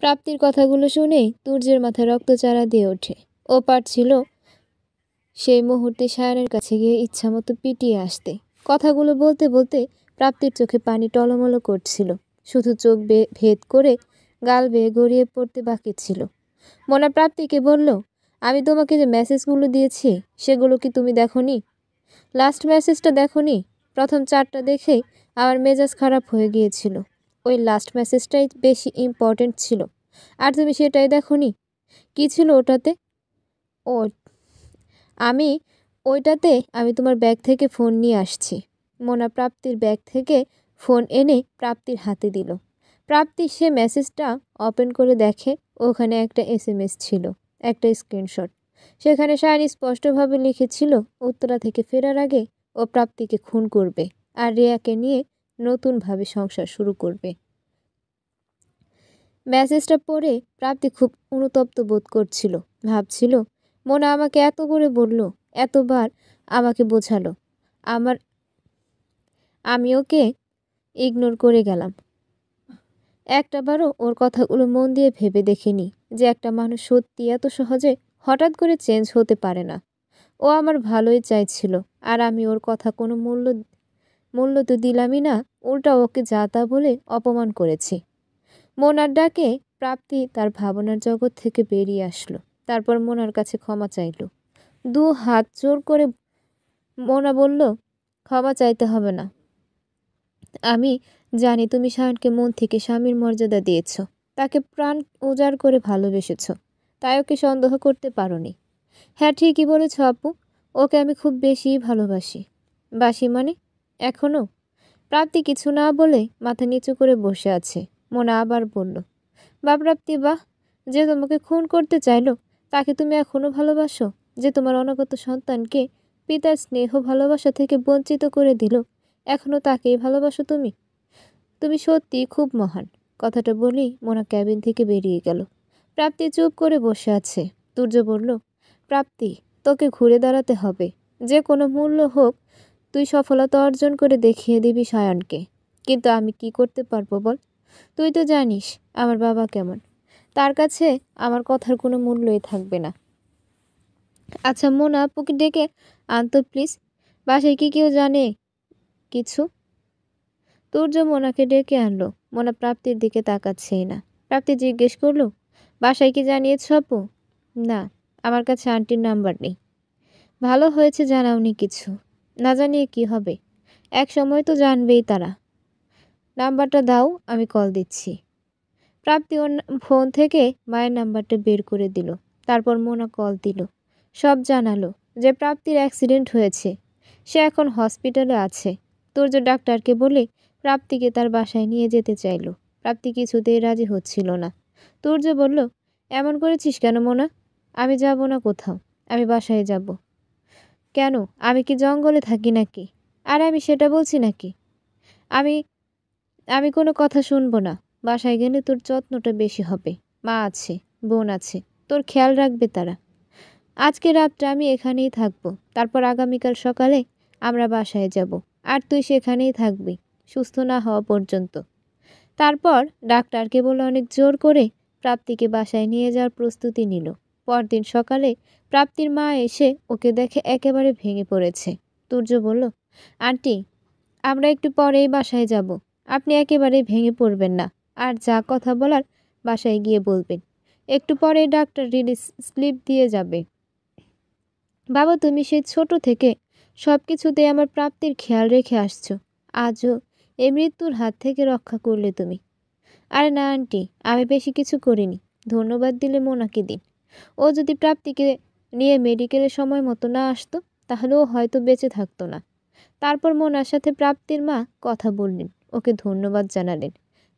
প্রাপ্তির কথাগুলো শুনেই তুর্যের মাথায় রক্তচারা দিয়ে ওঠে। ও পারছিল সেই মুহূর্তে সায়নের কাছে গিয়ে ইচ্ছামতো পিটিয়ে আসতে। কথাগুলো বলতে বলতে প্রাপ্তির চোখে পানি টলমলো করছিল। শুধু চোখ ভেদ করে গাল বেয়ে গড়িয়ে পড়তে বাকি ছিল। মোনা প্রাপ্তিকে বলল, আমি তোমাকে যে মেসেজগুলো দিয়েছি সেগুলো কি তুমি দেখোনি? লাস্ট মেসেজটা দেখোনি? প্রথম 4টা দেখেই আমার মেজাজ খারাপ হয়ে গিয়েছিল। ওই লাস্ট মেসেজটাই বেশি ইম্পর্ট্যান্ট ছিল। আর তুমি সেটাই দেখোনি? কী ছিল ওটাতে? ও ওইটাতে আমি তোমার ব্যাগ থেকে ফোন নিয়ে আসছি। মোনা প্রাপ্তির ব্যাগ থেকে ফোন এনে প্রাপ্তির হাতে দিল। প্রাপ্তি সে মেসেজটা ওপেন করে দেখে ওখানে একটা SMS ছিল, একটা স্ক্রিনশট। সেখানে সায়নী স্পষ্টভাবে লিখেছিল উত্তরা থেকে ফেরার আগে ও প্রাপ্তিকে খুন করবে আর রিয়াকে নিয়ে নতুনভাবে সংসার শুরু করবে। মেসেজটা পড়ে প্রাপ্তি খুব অনুতপ্ত বোধ করছিল। ভাবছিল, মোনা আমাকে এত করে বলল, এতবার আমাকে বোঝালো, আমি ওকে ইগনোর করে গেলাম। একটাবারও ওর কথাগুলো মন দিয়ে ভেবে দেখিনি যে একটা মানুষ সত্যি এত সহজে হঠাৎ করে চেঞ্জ হতে পারে না। ও আমার ভালোই চাইছিল, আর আমি ওর কথা কোনো মূল্য তো দিলামই না, উল্টা ওকে যা তা বলে অপমান করেছি। মোনার ডাকে প্রাপ্তি তার ভাবনার জগৎ থেকে বেরিয়ে আসলো। তারপর মোনার কাছে ক্ষমা চাইল। 2 হাত জোর করে মোনা বলল, ক্ষমা চাইতে হবে না। আমি জানি তুমি সায়নকে মন থেকে স্বামীর মর্যাদা দিয়েছ, তাকে প্রাণ উজাড় করে ভালোবেসেছ, তাই ওকে সন্দেহ করতে পারোনি। হ্যাঁ, ঠিকই বলেছ আপু, ওকে আমি খুব বেশিই ভালোবাসি। বাসি মানে? এখনও? প্রাপ্তি কিছু না বলে মাথা নিচু করে বসে আছে। মোনা আবার বলল, প্রাপ্তি, বাহ, যে তোমাকে খুন করতে চাইলো তাকে তুমি এখনও ভালোবাসো? যে তোমার অনাগত সন্তানকে পিতার স্নেহ ভালোবাসা থেকে বঞ্চিত করে দিল, এখনও তাকেই ভালোবাসো তুমি? তুমি সত্যিই খুব মহান। কথাটা বলেই মোনা ক্যাবিন থেকে বেরিয়ে গেল। প্রাপ্তি চুপ করে বসে আছে। তুর্য বলল, প্রাপ্তি, তোকে ঘুরে দাঁড়াতে হবে। যে কোনো মূল্য হোক তুই সফলতা অর্জন করে দেখিয়ে দিবি সায়নকে। কিন্তু আমি কি করতে পারবো বল? তুই তো জানিস আমার বাবা কেমন। তার কাছে আমার কথার কোনো মূল্যই থাকবে না। আচ্ছা মোনা, আপুকে ডেকে আনতো প্লিজ। বাসায় কি কেউ জানে কিছু? তুর্য মোনাকে ডেকে আনলো। মোনা প্রাপ্তির দিকে তাকাচ্ছেই না। প্রাপ্তি জিজ্ঞেস করলো, বাসায় কি জানিয়েছ আপু? না, আমার কাছে আন্টির নাম্বার নেই। ভালো হয়েছে জানাওনি কিছু। না জানিয়ে কি হবে, এক সময় তো জানবেই তারা। নাম্বারটা দাও, আমি কল দিচ্ছি। প্রাপ্তি ওর ফোন থেকে মায়ের নাম্বারটা বের করে দিল। তারপর মোনা কল দিল। সব জানালো যে প্রাপ্তির অ্যাক্সিডেন্ট হয়েছে, সে এখন হসপিটালে আছে। তুর্য ডাক্তারকে বলে প্রাপ্তিকে তার বাসায় নিয়ে যেতে চাইল। প্রাপ্তি কিছুতেই রাজি হচ্ছিল না। তুর্য বলল, এমন করেছিস কেন মোনা? আমি যাব না কোথাও, আমি বাসায় যাব। কেন, আমি কি জঙ্গলে থাকি নাকি? আর আমি সেটা বলছি নাকি? আমি আমি কোনো কথা শুনবো না। বাসায় গেলে তোর যত্নটা বেশি হবে। মা আছে, বোন আছে, তোর খেয়াল রাখবে তারা। আজকে রাতটা আমি এখানেই থাকবো, তারপর আগামীকাল সকালে আমরা বাসায় যাব, আর তুই সেখানেই থাকবি সুস্থ না হওয়া পর্যন্ত। তারপর ডাক্তারকে বলে অনেক জোর করে প্রাপ্তিকে বাসায় নিয়ে যাওয়ার প্রস্তুতি নিল। পরদিন সকালে প্রাপ্তির মা এসে ওকে দেখে একেবারে ভেঙে পড়েছে। তুর্য বলল, আন্টি, আমরা একটু পরেই বাসায় যাব, আপনি একেবারেই ভেঙে পড়বেন না, আর যা কথা বলার বাসায় গিয়ে বলবেন। একটু পরে ডাক্তার রিলিজ স্লিপ দিয়ে যাবে। বাবা, তুমি সেই ছোট থেকে সব কিছুতেই আমার প্রাপ্তির খেয়াল রেখে আসছো, আজও এই মৃত্যুর হাত থেকে রক্ষা করলে তুমি। আরে না আন্টি, আমি বেশি কিছু করিনি। ধন্যবাদ দিলে মোনাকে দিন। ও যদি প্রাপ্তিকে নিয়ে মেডিকেলের সময় মতো না আসতো তাহলে ও হয়তো বেঁচে থাকতো না। তারপর মোনার সাথে প্রাপ্তির মা কথা বললেন, ওকে ধন্যবাদ জানালেন।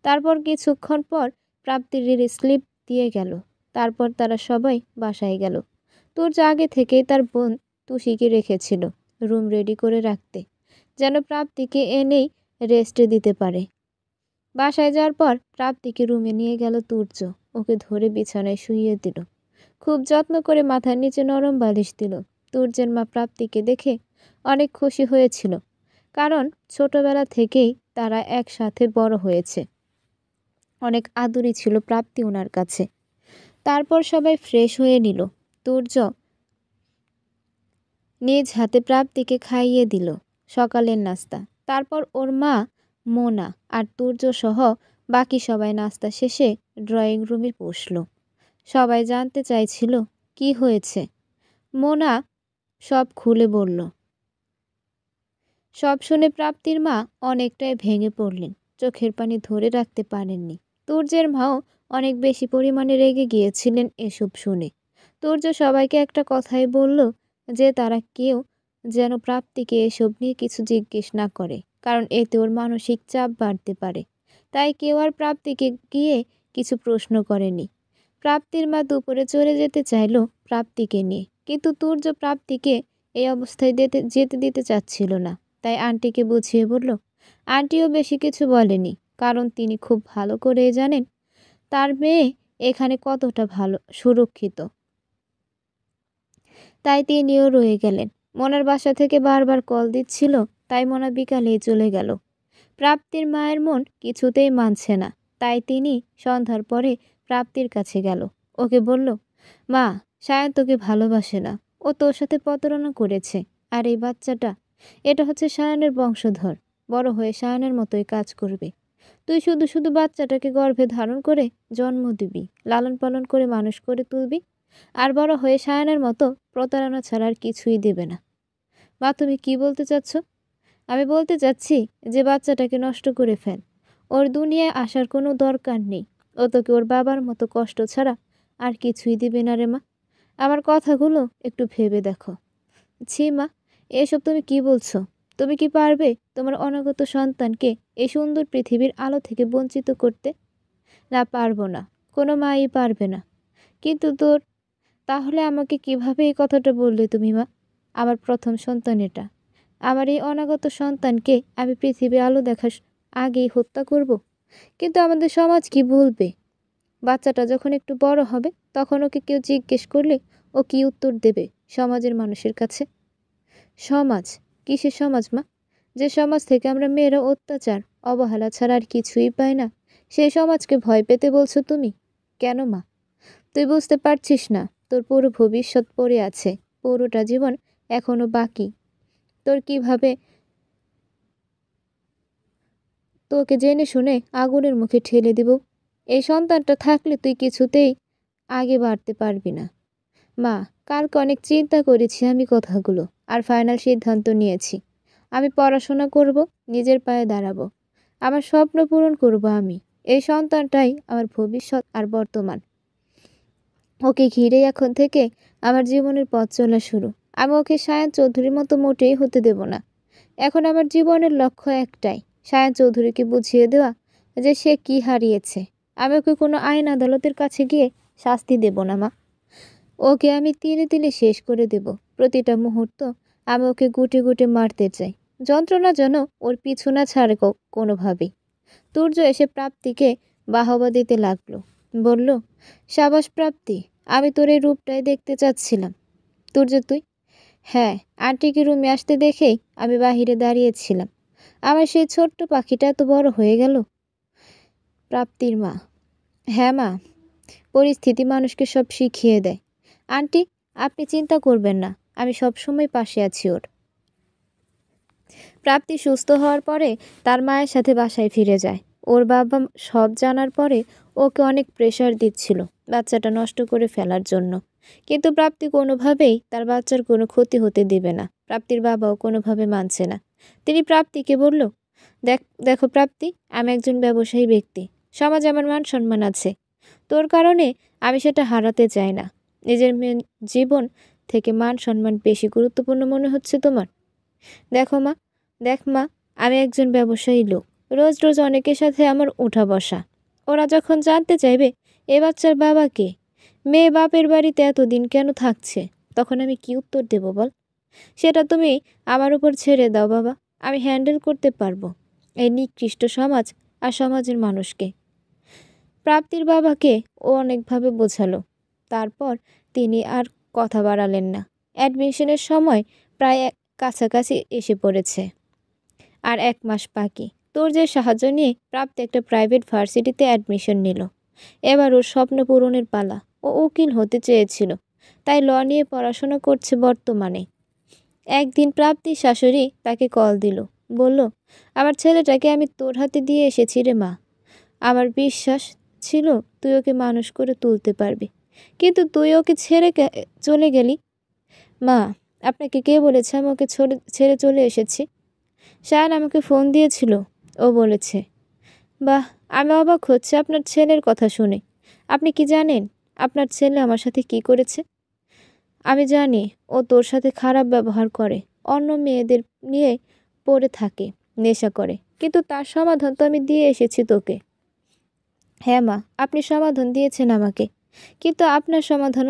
তারপর কিছুক্ষণ পর প্রাপ্তির রিলিজ স্লিপ দিয়ে গেল। তারপর তারা সবাই বাসায় গেল। তুর্য আগে থেকেই তার বোন তুষিকে রেখেছিল রুম রেডি করে রাখতে, যেন প্রাপ্তিকে এনেই রেস্টে দিতে পারে। বাসায় যাওয়ার পর প্রাপ্তিকে রুমে নিয়ে গেল তুর্য। ওকে ধরে বিছানায় শুইয়ে দিল। খুব যত্ন করে মাথার নিচে নরম বালিশ দিল। তুর্যের মা প্রাপ্তিকে দেখে অনেক খুশি হয়েছিল, কারণ ছোটবেলা থেকেই তারা একসাথে বড় হয়েছে। অনেক আদুরি ছিল প্রাপ্তি ওনার কাছে। তারপর সবাই ফ্রেশ হয়ে নিল। তুর্য নিজ হাতে প্রাপ্তিকে খাইয়ে দিল সকালের নাস্তা। তারপর ওর মা, মোনা আর তুর্য সহ বাকি সবাই নাস্তা শেষে ড্রয়িং রুমে বসল। সবাই জানতে চাইছিল কি হয়েছে। মোনা সব খুলে বলল। সব শুনে প্রাপ্তির মা অনেকটাই ভেঙে পড়লেন, চোখের পানি ধরে রাখতে পারেননি। তুর্যের মাও অনেক বেশি পরিমাণে রেগে গিয়েছিলেন এসব শুনে। তুর্য সবাইকে একটা কথাই বলল যে তারা কেউ যেন প্রাপ্তিকে এসব নিয়ে কিছু জিজ্ঞেস না করে, কারণ এতে ওর মানসিক চাপ বাড়তে পারে। তাই কেউ আর প্রাপ্তিকে গিয়ে কিছু প্রশ্ন করেনি। প্রাপ্তির মা দুপুরে চলে যেতে চাইল প্রাপ্তিকে নিয়ে, কিন্তু তুর্য প্রাপ্তিকে এই অবস্থায় যেতে দিতে চাচ্ছিল না। তাই আন্টিকে বুঝিয়ে বলল। আন্টিও বেশি কিছু বলেনি, কারণ তিনি খুব ভালো করেই জানেন তার মেয়ে এখানে কতটা ভালো সুরক্ষিত। তাই তিনিও রয়ে গেলেন। মোনার বাসা থেকে বারবার কল দিচ্ছিল, তাই মোনা বিকালেই চলে গেল। প্রাপ্তির মায়ের মন কিছুতেই মানছে না, তাই তিনি সন্ধ্যার পরে প্রাপ্তির কাছে গেল। ওকে বলল, মা, সায়ন তোকে ভালোবাসে না, ও তোর সাথে প্রতারণা করেছে। আর এই বাচ্চাটা, এটা হচ্ছে সায়নের বংশধর, বড় হয়ে সায়নের মতোই কাজ করবে। তুই শুধু শুধু বাচ্চাটাকে গর্ভে ধারণ করে জন্ম দিবি, লালন পালন করে মানুষ করে তুলবি, আর বড় হয়ে সায়নের মতো প্রতারণা ছাড়া আর কিছুই দেবে না। মা, তুমি কি বলতে চাচ্ছ? আমি বলতে চাচ্ছি যে বাচ্চাটাকে নষ্ট করে ফেল, ওর দুনিয়ায় আসার কোনো দরকার নেই। ও তোকে ওর বাবার মতো কষ্ট ছাড়া আর কিছুই দিবে না রে মা। আমার কথাগুলো একটু ভেবে দেখো। ছি মা, এসব তুমি কি বলছো? তুমি কি পারবে তোমার অনাগত সন্তানকে এই সুন্দর পৃথিবীর আলো থেকে বঞ্চিত করতে? না, পারবো না, কোনো মাই পারবে না। কিন্তু তোর, তাহলে আমাকে কিভাবে এই কথাটা বললে তুমি মা? আমার প্রথম সন্তান এটা। আমার এই অনাগত সন্তানকে আমি পৃথিবীর আলো দেখার আগেই হত্যা করব? কিন্তু আমাদের সমাজ কি বলবে? বাচ্চাটা যখন একটু বড় হবে তখন ওকে কেউ জিজ্ঞেস করলে ও কি উত্তর দেবে সমাজের মানুষের কাছে? সমাজ? কিসের সমাজ মা? যে সমাজ থেকে আমরা মেয়েরা অত্যাচার, অবহেলা ছাড়া আর কিছুই পাই না, সেই সমাজকে ভয় পেতে বলছো তুমি? কেন মা, তুই বুঝতে পারছিস না? তোর পুরো ভবিষ্যৎ পড়ে আছে, পুরোটা জীবন এখনো বাকি। তোকে জেনে শুনে আগুনের মুখে ঠেলে দিব? এই সন্তানটা থাকলে তুই কিছুতেই আগে বাড়তে পারবি না। মা, কালকে অনেক চিন্তা করেছি আমি কথাগুলো, আর ফাইনাল সিদ্ধান্ত নিয়েছি। আমি পড়াশোনা করব, নিজের পায়ে দাঁড়াবো, আমার স্বপ্ন পূরণ করব আমি। এই সন্তানটাই আমার ভবিষ্যৎ আর বর্তমান। ওকে ঘিরেই এখন থেকে আমার জীবনের পথ চলা শুরু। আমি ওকে সায়ন চৌধুরীর মতো মোটেই হতে দেব না। এখন আমার জীবনের লক্ষ্য একটাই, সায়ন চৌধুরীকে বুঝিয়ে দেওয়া যে সে কি হারিয়েছে। আমি ওকে কোনো আইন আদালতের কাছে গিয়ে শাস্তি দেব না মা। ওকে আমি তিলে তিলে শেষ করে দেব। প্রতিটা মুহূর্ত আমি ওকে গুটে গুটে মারতে চাই, যন্ত্রণা যেন ওর পিছু না ছাড়ে কোনোভাবেই। তুর্য এসে প্রাপ্তিকে বাহবা দিতে লাগলো, বলল, সাবাস প্রাপ্তি, আমি তোর এই রূপটাই দেখতে চাচ্ছিলাম। তুর্য, তুই? হ্যাঁ, আন্টিকে রুমে আসতে দেখেই আমি বাহিরে দাঁড়িয়েছিলাম। আমার সেই ছোট্ট পাখিটা এত বড় হয়ে গেল। প্রাপ্তির মা: হ্যাঁ মা, পরিস্থিতি মানুষকে সব শিখিয়ে দেয়। আন্টি, আপনি চিন্তা করবেন না, আমি সবসময় পাশে আছি ওর। প্রাপ্তি সুস্থ হওয়ার পরে তার মায়ের সাথে বাসায় ফিরে যায়। ওর বাবা সব জানার পরে ওকে অনেক প্রেশার দিচ্ছিল বাচ্চাটা নষ্ট করে ফেলার জন্য, কিন্তু প্রাপ্তি কোনোভাবেই তার বাচ্চার কোনো ক্ষতি হতে দেবে না। প্রাপ্তির বাবাও কোনোভাবে মানছে না। তিনি প্রাপ্তিকে বলল, দেখো প্রাপ্তি, আমি একজন ব্যবসায়ী ব্যক্তি, সমাজে আমার মান সম্মান আছে। তোর কারণে আমি সেটা হারাতে চাই না। নিজের জীবন থেকে মান সম্মান বেশি গুরুত্বপূর্ণ মনে হচ্ছে তোমার? দেখ মা, আমি একজন ব্যবসায়ী লোক, রোজ রোজ অনেকের সাথে আমার উঠা বসা। ওরা যখন জানতে চাইবে এ বাচ্চার বাবা কে, মেয়ে বাপের বাড়িতে এতদিন কেন থাকছে, তখন আমি কি উত্তর দেব বল? সেটা তুমি আমার উপর ছেড়ে দাও বাবা, আমি হ্যান্ডেল করতে পারবো এই নিকৃষ্ট সমাজ আর সমাজের মানুষকে। প্রাপ্তির বাবাকে ও অনেকভাবে বোঝালো, তারপর তিনি আর কথা বাড়ালেন না। অ্যাডমিশনের সময় প্রায় কাছাকাছি এসে পড়েছে, আর 1 মাস বাকি। তোর যে সাহায্য নিয়ে প্রাপ্তি একটা প্রাইভেট ভার্সিটিতে অ্যাডমিশন নিল। এবার ওর স্বপ্ন পূরণের পালা। ও উকিল হতে চেয়েছিল, তাই ল নিয়ে পড়াশোনা করছে বর্তমানে। একদিন প্রাপ্তির শাশুড়ি তাকে কল দিল, বলল, আমার ছেলেটাকে আমি তোর হাতে দিয়ে এসেছি রে মা। আমার বিশ্বাস ছিল তুই ওকে মানুষ করে তুলতে পারবি, কিন্তু তুই ওকে ছেড়ে চলে গেলি। মা, আপনাকে কে বলেছে আমি ওকে ছেড়ে চলে এসেছি? শায়ান আমাকে ফোন দিয়েছিল, ও বলেছে। বাহ, আমি অবাক হচ্ছে আপনার ছেলের কথা শুনে। আপনি কি জানেন আপনার ছেলে আমার সাথে কি করেছে? আমি জানি ও তোর সাথে খারাপ ব্যবহার করে, অন্য মেয়েদের নিয়ে পড়ে থাকে, নেশা করে, কিন্তু তার সমাধান তো আমি দিয়ে এসেছি তোকে। হ্যাঁ মা, আপনি সমাধান দিয়েছেন আমাকে, কিন্তু আপনার সমাধান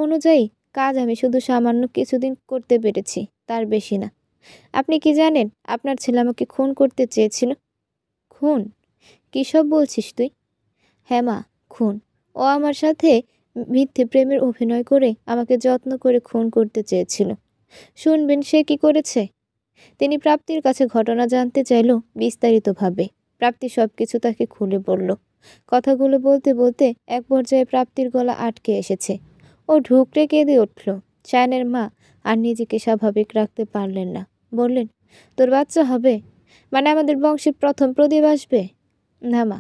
অনুযায়ী কাজ আমি শুধু সামান্য কিছুদিন করতে পেরেছি, তার বেশি না। আপনি কি জানেন আপনার ছেলে আমাকে খুন করতে চেয়েছিল? খুন? কী সব বলছিস তুই? হ্যাঁ মা, খুন। ও আমার সাথে মিথ্যে প্রেমের অভিনয় করে আমাকে যত্ন করে খুন করতে চেয়েছিল। শুনবেন সে কি করেছে? তিনি প্রাপ্তির কাছে ঘটনা জানতে চাইল বিস্তারিতভাবে। প্রাপ্তি সব কিছু তাকে খুলে বলল। কথাগুলো বলতে বলতে এক পর্যায়ে প্রাপ্তির গলা আটকে এসেছে। ও ঢুকরে কেঁদে উঠল। শায়ানের মা আর নিজেকে স্বাভাবিক রাখতে পারলেন না। বললেন, তোর বাচ্চা হবে? মানে আমাদের বংশের প্রথম প্রদীপ আসবে? না মা,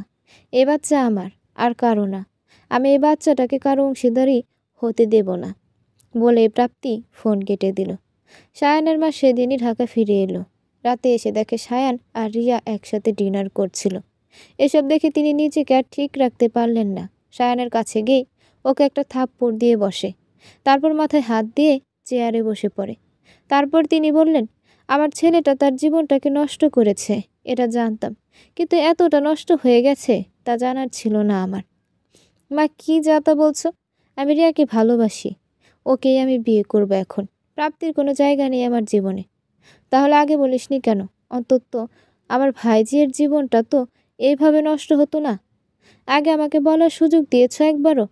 এ বাচ্চা আমার, আর কারো না। আমি এই বাচ্চাটাকে কারো অংশীদারি হতে দেব না, বলে প্রাপ্তি ফোন কেটে দিল। শায়ানের মা সেদিনই ঢাকা ফিরে এলো। রাতে এসে দেখে শায়ান আর রিয়া একসাথে ডিনার করছিল। এসব দেখে তিনি নিজেকে আর ঠিক রাখতে পারলেন না। শায়ানের কাছে গিয়ে ওকে একটা থাপ্পড় দিয়ে বসে, তারপর মাথায় হাত দিয়ে চেয়ারে বসে পড়ে। তারপর তিনি বললেন, আমার ছেলেটা তার জীবনটাকে নষ্ট করেছে, এটা জানতাম, কিন্তু এতটা নষ্ট হয়ে গেছে তা জানার ছিল না আমার। মা, কি যা তা বলছো? আমি রিয়াকে ভালোবাসি, ওকেই আমি বিয়ে করব এখন। প্রাপ্তির কোনো জায়গা নেই আমার জীবনে। তাহলে আগে বলিসনি কেন? অন্তত আমার ভাইজির জীবনটা তো এইভাবে নষ্ট হতো না। আগে আমাকে বলার সুযোগ দিয়েছ একবারও?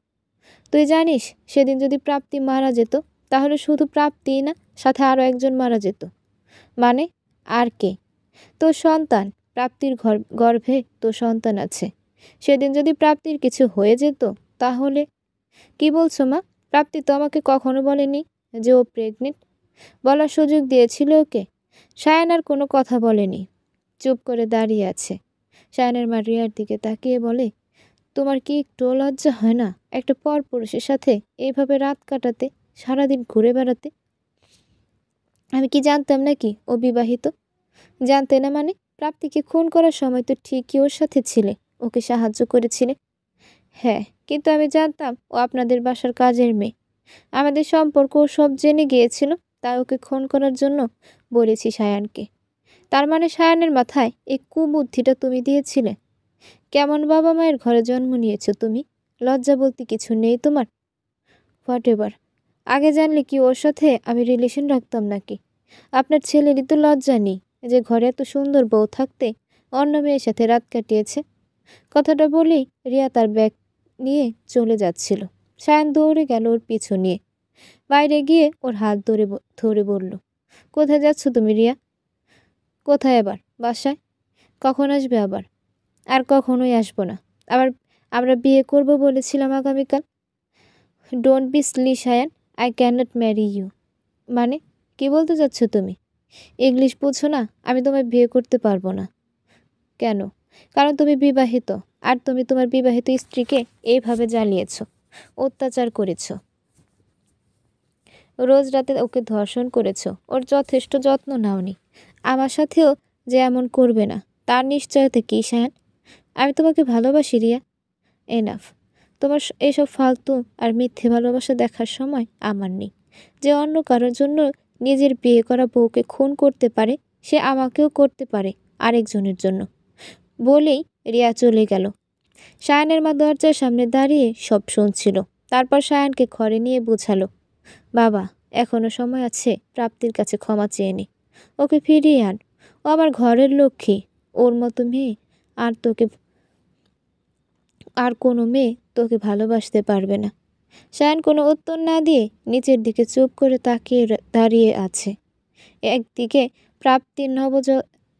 তুই জানিস সেদিন যদি প্রাপ্তি মারা যেত, তাহলে শুধু প্রাপ্তিই না, সাথে আরও একজন মারা যেত। মানে? আর কে? তোর সন্তান। প্রাপ্তির গর্ভে তোর সন্তান আছে। সেদিন যদি প্রাপ্তির কিছু হয়ে যেত তাহলে? কি বলছো মা? প্রাপ্তি তো আমাকে কখনো বলেনি যে ও প্রেগনেন্ট। বলার সুযোগ দিয়েছিল ওকে? শায়ান আর কোনো কথা বলেনি, চুপ করে দাঁড়িয়ে আছে। শায়ানের মা রিয়ার দিকে তাকিয়ে বলে, তোমার কি একটু লজ্জা হয় না একটা পরপুরুষের সাথে এইভাবে রাত কাটাতে, সারাদিন ঘুরে বেড়াতে? আমি কি জানতাম নাকি ও বিবাহিত? জানতে না মানে? প্রাপ্তিকে খুন করার সময় তো ঠিকই ওর সাথে ছিলে, ওকে সাহায্য করেছিলে। হ্যাঁ, কিন্তু আমি জানতাম ও আপনাদের বাসার কাজের মেয়ে। আমাদের সম্পর্ক ও সব জেনে গিয়েছিল, তাই ওকে খুন করার জন্য বলেছি শায়ানকে। তার মানে শায়ানের মাথায় এই কুবুদ্ধিটা তুমি দিয়েছিলে? কেমন বাবা মায়ের ঘরে জন্ম নিয়েছো তুমি? লজ্জা বলতে কিছু নেই তোমার? What ever. আগে জানলে কি ওর সাথে আমি রিলেশন রাখতাম নাকি? আপনার ছেলেরই তো লজ্জা নেই যে ঘরে এত সুন্দর বউ থাকতে অন্য মেয়ের সাথে রাত কাটিয়েছে। কথাটা বলেই রিয়া তার ব্যাগ নিয়ে চলে যাচ্ছিল। শায়ান দৌড়ে গেল ওর পিছু নিয়ে। বাইরে গিয়ে ওর হাত ধরে বলল, কোথায় যাচ্ছ তুমি রিয়া? কোথায় আবার? বাসায়। কখন আসবে আবার? আর কখনোই আসবো না। আবার আমরা বিয়ে করব বলেছিলাম আগামীকাল। Don't be silly Shayan, I can not marry you. মানে? কি বলতে চাচ্ছ তুমি? ইংলিশ বুঝো না? আমি তোমায় বিয়ে করতে পারবো না। কেন? কারণ তুমি বিবাহিত, আর তুমি তোমার বিবাহিত স্ত্রীকে এইভাবে জ্বালিয়েছ, অত্যাচার করেছ, রোজ রাতে ওকে ধর্ষণ করেছ, ওর যথেষ্ট যত্ন নাওনি। আমার সাথেও যে এমন করবে না তার নিশ্চয়তা কি শায়ান? আমি তোমাকে ভালোবাসি রিয়া। এনাফ। তোমার এইসব ফালতু আর মিথ্যে ভালোবাসা দেখার সময় আমার নেই। যে অন্য কারোর জন্য নিজের বিয়ে করা বউকে খুন করতে পারে, সে আমাকেও করতে পারে আরেকজনের জন্য। বলেই রিয়া চলে গেল। শায়ানের মা দরজার সামনে দাঁড়িয়ে সব শুনছিল। তারপর শায়ানকে ঘরে নিয়ে বোঝালো, বাবা, এখনো সময় আছে, প্রাপ্তির কাছে ক্ষমা চেয়ে নে, ওকে ফিরিয়ে আন। ও আমার ঘরের লক্ষ্মী। ওর মতো মেয়ে আর কোনো মেয়ে তোকে ভালোবাসতে পারবে না। শায়ান কোনো উত্তর না দিয়ে নিচের দিকে চুপ করে তাকিয়ে দাঁড়িয়ে আছে। একদিকে প্রাপ্তির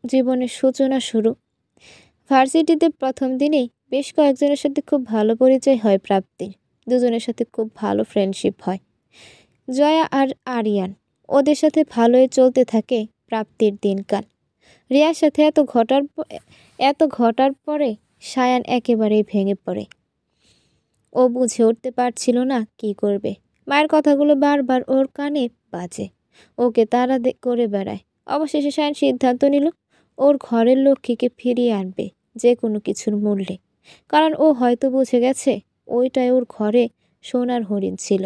জীবনের সূচনা শুরু, ভার্সিটিতে প্রথম দিনেই বেশ কয়েকজনের সাথে খুব ভালো পরিচয় হয় প্রাপ্তির। দুজনের সাথে খুব ভালো ফ্রেন্ডশিপ হয়। জয়া আর আরিয়ান, ওদের সাথে ভালোই চলতে থাকে প্রাপ্তির দিনকাল। রিয়ার সাথে এত ঘটার পরে সায়ান একেবারেই ভেঙে পড়ে। ও বুঝে উঠতে পারছিল না কি করবে। মায়ের কথাগুলো বারবার ওর কানে বাজে, ওকে তাড়া করে বেড়ায়। অবশেষে সায়ান সিদ্ধান্ত নিল ওর ঘরের লক্ষ্মীকে ফিরিয়ে আনবে যে কোনো কিছুর মূল্যে। কারণ ও হয়তো বুঝে গেছে ওইটাই ওর ঘরে সোনার হরিণ ছিল।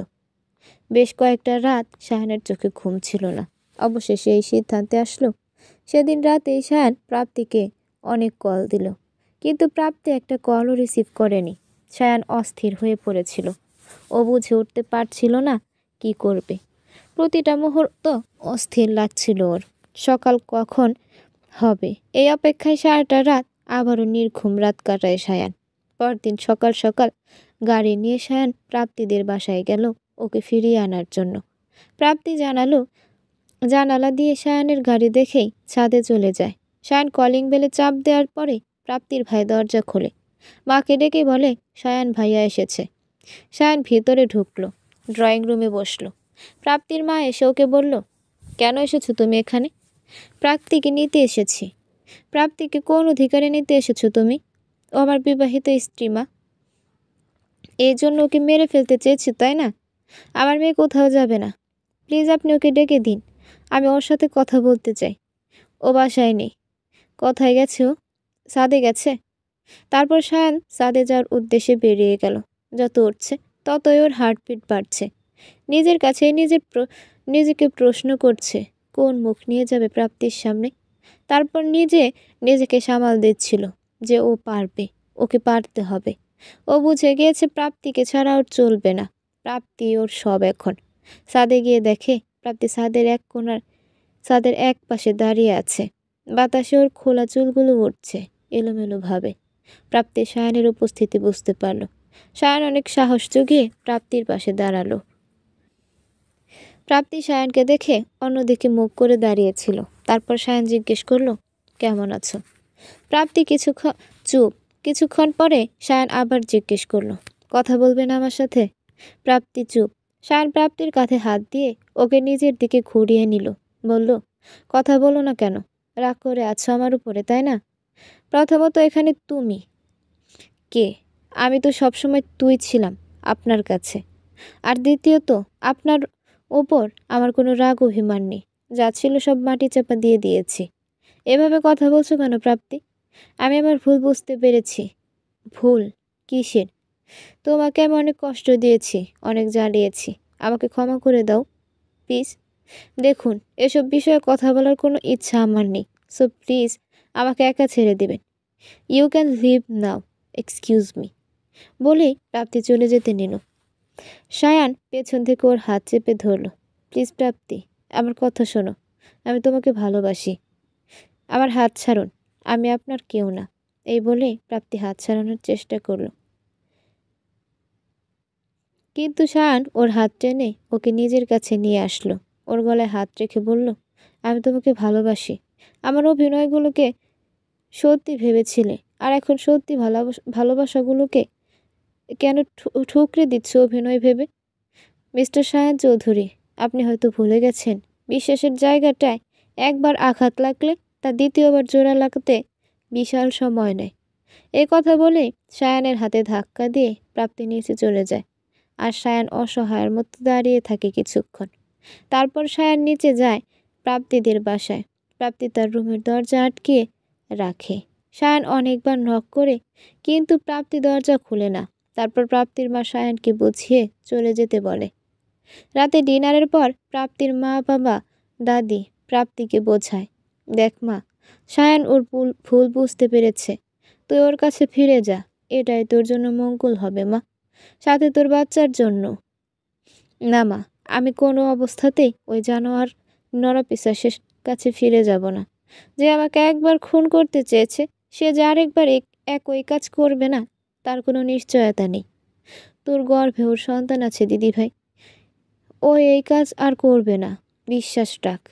বেশ কয়েকটা রাত সায়ানের চোখে ঘুম ছিল না। অবশেষে এই সিদ্ধান্তে আসলো। সেদিন রাতেই সায়ান প্রাপ্তিকে অনেক কল দিল, কিন্তু প্রাপ্তি একটা কলও রিসিভ করেনি। সায়ান অস্থির হয়ে পড়েছিল। ও বুঝে উঠতে পারছিল না কি করবে। প্রতিটা মুহূর্ত অস্থির লাগছিল ওর। সকাল কখন হবে এই অপেক্ষায় সারাটা রাত আবারও নির্ঘুম রাত কাটায় সায়ান। পরদিন সকাল সকাল গাড়ি নিয়ে সায়ান প্রাপ্তিদের বাসায় গেল ওকে ফিরিয়ে আনার জন্য। প্রাপ্তি জানালা দিয়ে সায়ানের গাড়ি দেখেই ছাদে চলে যায়। সায়ান কলিং বেলে চাপ দেওয়ার পরে প্রাপ্তির ভাই দরজা খোলে। মাকে ডেকে বলে সায়ান ভাইয়া এসেছে। সায়ান ভিতরে ঢুকলো, ড্রয়িং রুমে বসলো। প্রাপ্তির মা এসে ওকে বলল, কেন এসেছো তুমি এখানে? প্রাপ্তিকে নিতে এসেছি। প্রাপ্তিকে কোন অধিকারে নিতে এসেছো তুমি? ও আমার বিবাহিত স্ত্রী মা। এই জন্য ওকে মেরে ফেলতে চেয়েছি তাই না? আমার মেয়ে কোথাও যাবে না। প্লিজ আপনি ওকে ডেকে দিন, আমি ওর সাথে কথা বলতে চাই। ও বাসায় নেই। কোথায় গেছে ও? ছাদে গেছে। তারপর সায়ান ছাদে যাওয়ার উদ্দেশ্যে বেরিয়ে গেল। যত উঠছে ততই ওর হার্টবিট বাড়ছে। নিজের কাছেই নিজেকে প্রশ্ন করছে কোন মুখ নিয়ে যাবে প্রাপ্তির সামনে। তারপর নিজেকে সামাল দিচ্ছিল যে ও পারবে, ওকে পারতে হবে। ও বুঝে গিয়েছে প্রাপ্তিকে ছাড়া ওর চলবে না। প্রাপ্তি ওর সব এখন। ছাদে গিয়ে দেখে প্রাপ্তি ছাদের এক পাশে দাঁড়িয়ে আছে। বাতাসে ওর খোলা চুলগুলো উঠছে এলোমেলোভাবে। প্রাপ্তি সায়ানের উপস্থিতি বুঝতে পারল। সায়ান অনেক সাহস জুগিয়ে প্রাপ্তির পাশে দাঁড়ালো। প্রাপ্তি সায়ানকে দেখে অন্যদিকে মুখ করে দাঁড়িয়েছিল। তারপর সায়ান জিজ্ঞেস করলো, কেমন আছো? প্রাপ্তি চুপ। কিছুক্ষণ পরে সায়ান আবার জিজ্ঞেস করলো, কথা বলবে না আমার সাথে? প্রাপ্তি চুপ। সায়ান প্রাপ্তির কাঁধে হাত দিয়ে ওকে নিজের দিকে ঘুরিয়ে নিল। বলল, কথা বলো না কেন? রাগ করে আছো আমার উপরে তাই না? প্রথমত এখানে তুমি কে? আমি তো সবসময় তুই ছিলাম আপনার কাছে। আর দ্বিতীয়ত আপনার ওপর আমার কোনো রাগ অভিমান নেই। যা ছিল সব মাটি চাপা দিয়ে দিয়েছি। এভাবে কথা বলছো কেন প্রাপ্তি? আমি আমার ভুল বুঝতে পেরেছি। ভুল কিসের? তোমাকে আমি অনেক কষ্ট দিয়েছি, অনেক জ্বালিয়েছি। আমাকে ক্ষমা করে দাও প্লিজ। দেখুন, এসব বিষয়ে কথা বলার কোনো ইচ্ছা আমার নেই। সো প্লিজ আমাকে একা ছেড়ে দেবেন। You can leave now, excuse me. বলেই প্রাপ্তি চলে যেতে নিল। সায়ান পেছন থেকে ওর হাত চেপে ধরল। প্লিজ প্রাপ্তি, আমার কথা শোনো। আমি তোমাকে ভালোবাসি। আমার হাত ছাড়ুন, আমি আপনার কেউ না। এই বলে প্রাপ্তি হাত ছাড়ানোর চেষ্টা করল, কিন্তু সায়ান ওর হাত টেনে ওকে নিজের কাছে নিয়ে আসলো। ওর গলায় হাত রেখে বলল, আমি তোমাকে ভালোবাসি। আমার অভিনয়গুলোকে সত্যি ভেবেছিলে, আর এখন সত্যি ভালোবাসাগুলোকে কেন ঠুকরে দিচ্ছ অভিনয় ভেবে? মিস্টার সায়ান চৌধুরী, আপনি হয়তো ভুলে গেছেন বিশ্বাসের জায়গাটায় একবার আঘাত লাগলে তা দ্বিতীয়বার জোড়া লাগাতে বিশাল সময় নেয়। এই কথা বলে সায়ানের হাতে ধাক্কা দিয়ে প্রাপ্তি নিচে চলে যায়। আর সায়ান অসহায়ের মতো দাঁড়িয়ে থাকে কিছুক্ষণ। তারপর সায়ান নিচে যায় প্রাপ্তিদের বাসায়। প্রাপ্তি তার রুমের দরজা আটকিয়ে রাখে। সায়ান অনেকবার নক করে, কিন্তু প্রাপ্তি দরজা খুলে না। তারপর প্রাপ্তির মা সায়ানকে বুঝিয়ে চলে যেতে বলে। রাতে ডিনারের পর প্রাপ্তির মা বাবা দাদি প্রাপ্তিকে বোঝায়, দেখ মা, সায়ান ওর ভুল বুঝতে পেরেছে। তুই ওর কাছে ফিরে যা, এটাই তোর জন্য মঙ্গল হবে মা, সাথে তোর বাচ্চার জন্য। না মা, আমি কোনো অবস্থাতেই ওই জানোয়ার নরপিশাচের কাছে ফিরে যাব না। যে আমাকে একবার খুন করতে চেয়েছে, সে যে আরেকবার একই কাজ করবে না তার কোনো নিশ্চয়তা নেই। তোর গর্ভে ওর সন্তান আছে দিদিভাই, ও এই কাজ আর করবে না, বিশ্বাস রাখ।